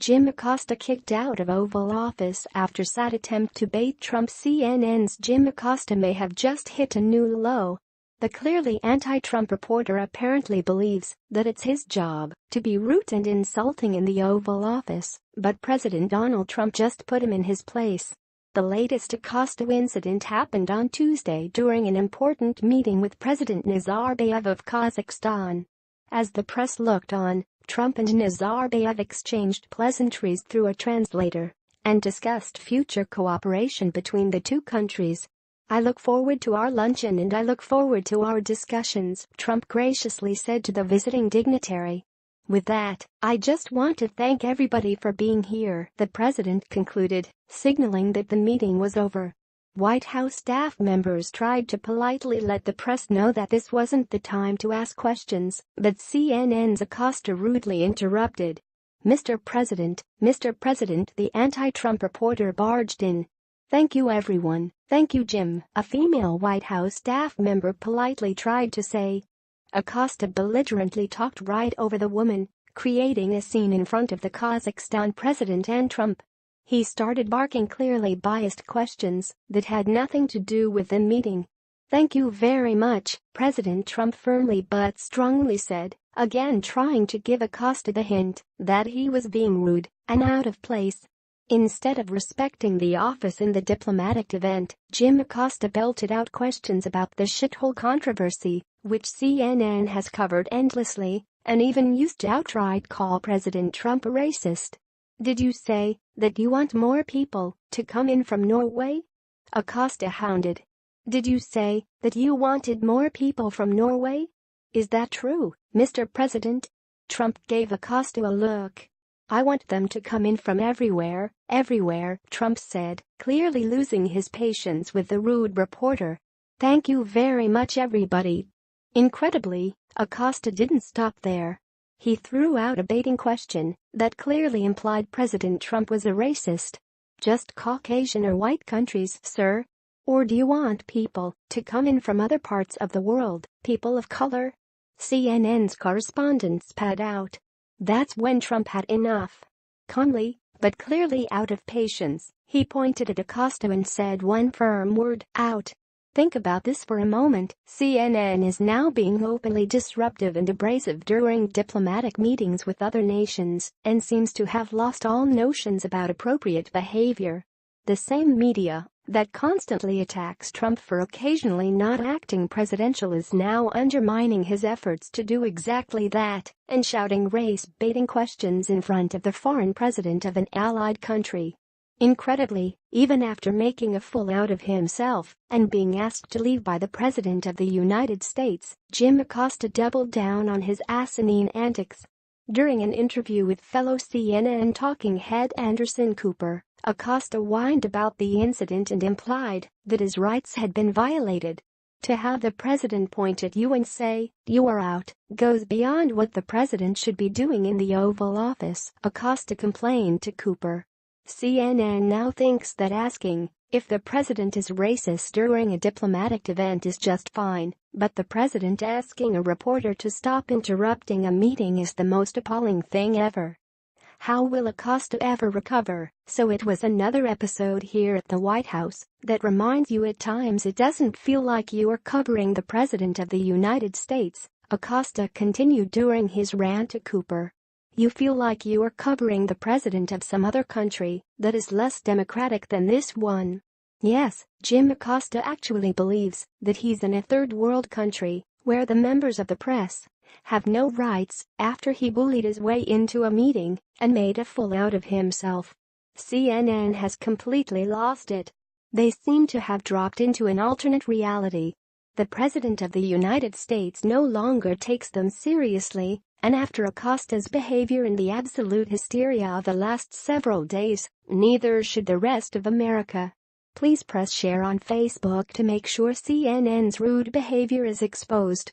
Jim Acosta kicked out of Oval Office after sad attempt to bait Trump. CNN's Jim Acosta may have just hit a new low. The clearly anti-Trump reporter apparently believes that it's his job to be rude and insulting in the Oval Office, but President Donald Trump just put him in his place. The latest Acosta incident happened on Tuesday during an important meeting with President Nazarbayev of Kazakhstan. As the press looked on, Trump and Nazarbayev exchanged pleasantries through a translator and discussed future cooperation between the two countries. "I look forward to our luncheon and I look forward to our discussions," Trump graciously said to the visiting dignitary. "With that, I just want to thank everybody for being here," the president concluded, signaling that the meeting was over. White House staff members tried to politely let the press know that this wasn't the time to ask questions, but CNN's Acosta rudely interrupted. Mr. President, the anti-Trump reporter barged in. "Thank you everyone, thank you Jim," a female White House staff member politely tried to say. Acosta belligerently talked right over the woman, creating a scene in front of the Kazakhstan president and Trump. He started barking clearly biased questions that had nothing to do with the meeting. "Thank you very much," President Trump firmly but strongly said, again trying to give Acosta the hint that he was being rude and out of place. Instead of respecting the office in the diplomatic event, Jim Acosta belted out questions about the shithole controversy, which CNN has covered endlessly, and even used to outright call President Trump a racist. "Did you say that you want more people to come in from Norway?" Acosta hounded. "Did you say that you wanted more people from Norway? Is that true, Mr. President?" Trump gave Acosta a look. "I want them to come in from everywhere, Trump said, clearly losing his patience with the rude reporter. "Thank you very much everybody." Incredibly, Acosta didn't stop there. He threw out a baiting question that clearly implied President Trump was a racist. "Just Caucasian or white countries, sir? Or do you want people to come in from other parts of the world, people of color?" CNN's correspondent spat out. That's when Trump had enough. Calmly, but clearly out of patience, he pointed at Acosta and said one firm word, "Out." Think about this for a moment. CNN is now being openly disruptive and abrasive during diplomatic meetings with other nations and seems to have lost all notions about appropriate behavior. The same media that constantly attacks Trump for occasionally not acting presidential is now undermining his efforts to do exactly that and shouting race-baiting questions in front of the foreign president of an allied country. Incredibly, even after making a fool out of himself and being asked to leave by the President of the United States, Jim Acosta doubled down on his asinine antics. During an interview with fellow CNN talking head Anderson Cooper, Acosta whined about the incident and implied that his rights had been violated. To have the president point at you and say, "You are out," goes beyond what the president should be doing in the Oval Office, Acosta complained to Cooper. CNN now thinks that asking if the president is racist during a diplomatic event is just fine, but the president asking a reporter to stop interrupting a meeting is the most appalling thing ever. How will Acosta ever recover? So it was another episode here at the White House that reminds you at times it doesn't feel like you are covering the President of the United States, Acosta continued during his rant to Cooper. You feel like you are covering the president of some other country that is less democratic than this one. Yes, Jim Acosta actually believes that he's in a third world country where the members of the press have no rights after he bullied his way into a meeting and made a fool out of himself. CNN has completely lost it. They seem to have dropped into an alternate reality. The President of the United States no longer takes them seriously, and after Acosta's behavior and the absolute hysteria of the last several days, neither should the rest of America. Please press share on Facebook to make sure CNN's rude behavior is exposed.